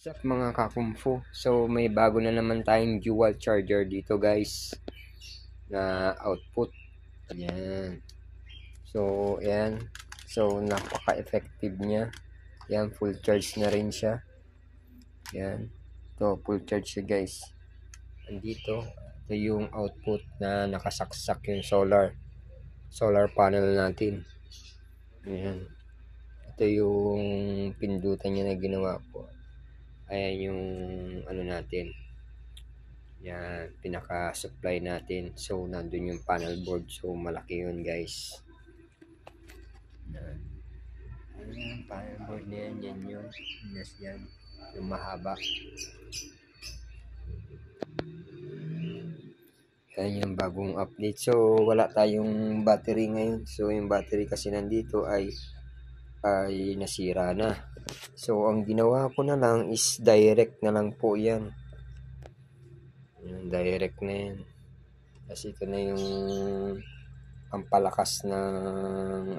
Sa mga kakumfu, so may bago na naman tayong dual charger dito guys na output. Ayan. So ayan. So napaka-effective niya. Ayan, full charge na rin siya. Ayan. Ito, full charge siya guys. Andito, ito yung output na nakasaksak yung solar panel natin. Ayan. Ito yung pindutan niya na ginawa ko. Ayan yung ano natin. Yan, pinaka-supply natin. So, nandun yung panel board. So, malaki yun, guys. Yan. Yan, panel board na yan. Yan yun. Yes, yan. Yung mahaba. Yan yung bagong update. So, wala tayong battery ngayon. So, yung battery kasi nandito ay nasira na. So, ang ginawa ko na lang is direct na lang po yan. Yan, direct na yan. Kasi ito na yung pampalakas ng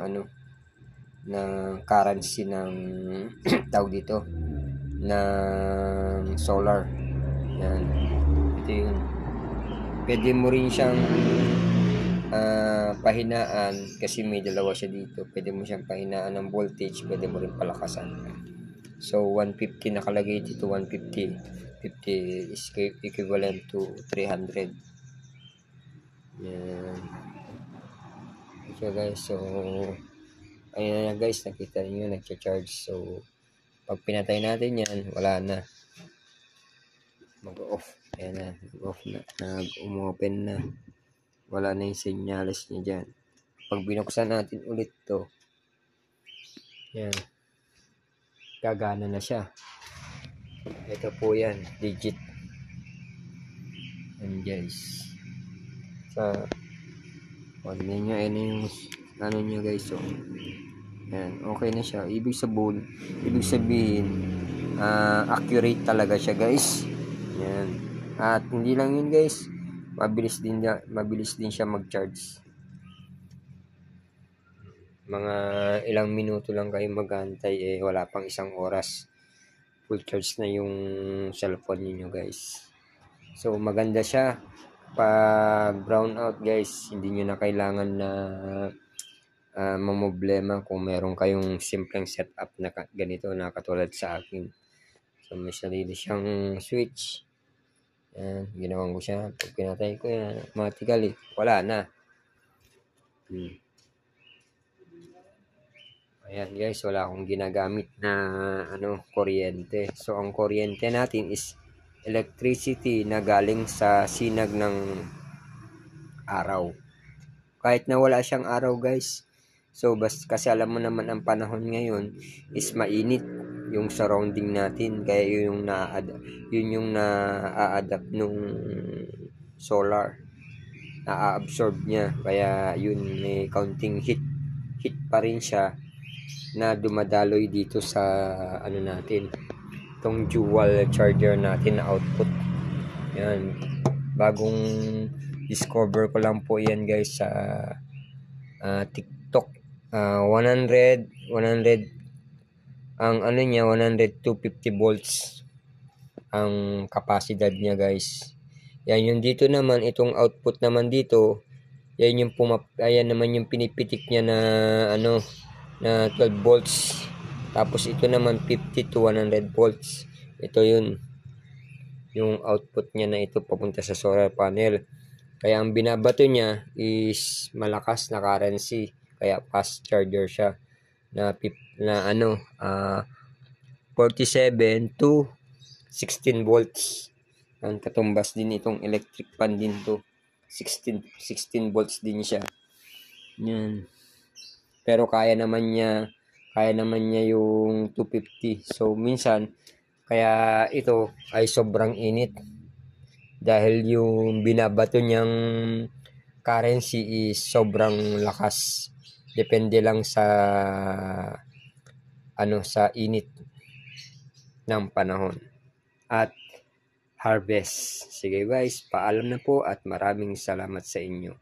ng currency ng tawag dito ng solar. Yan. Ito yung pwede mo rin siyang pahinaan kasi may dalawa siya dito. Pwede mo siyang pahinaan ng voltage, pwede mo rin palakasan. So 150 nakalagay dito, 150. 50 is equivalent to 300. Yan. So guys, so ayan na guys, nakita niyo nagcha-charge. So pag pinatay natin yan, wala na, mag-off. Ayan na, mag-off na, nag-umopen na, wala na yung senyales niya dyan. Pag binuksan natin ulit to, yan, gagana na siya. Ito po yan, digit. And guys, sa ano nyo, ayan yung ano nyo guys. So yan, okay na siya. Ibig sabihin accurate talaga siya guys. Yan. At hindi lang yun guys, mabilis din siya mag-charge. Mga ilang minuto lang kayo mag-aantay, wala pang isang oras, full charge na yung cellphone niyo guys. So maganda siya pag brown out guys. Hindi nyo na kailangan na mamblema kung meron kayong simpleng setup na ganito na katulad sa akin. So may sarili siyang switch. Yan, ginawan ko siya. Pag pinatay ko yan, automatically wala na. Ayan guys, wala akong ginagamit na kuryente. So ang kuryente natin is electricity na galing sa sinag ng araw. Kahit na wala siyang araw guys. So kasi alam mo naman ang panahon ngayon is mainit yung surrounding natin, kaya yun yung na-adapt nung solar, na-absorb niya, kaya yun may counting heat pa rin siya na dumadaloy dito sa natin, itong dual charger natin na output. Yan, bagong discover ko lang po yan guys sa TikTok. 100 ang niya, 100 to 50 volts ang kapasidad niya guys. Yan yung dito naman, itong output naman dito, yan yung ayan naman yung pinipitik niya na na 12 volts. Tapos ito naman 50 to 100 volts. Ito yung output niya na ito papunta sa solar panel. Kaya ang binabato niya is malakas na currency. Kaya fast charger siya na 47 to 16 volts. Ang katumbas din itong electric fan din to. 16 volts din siya. Yan. Pero kaya naman niya yung 250. So minsan kaya ito ay sobrang init dahil yung binabato niyang currency is sobrang lakas. Depende lang sa sa init ng panahon at harvest. Sige guys, paalam na po at maraming salamat sa inyo.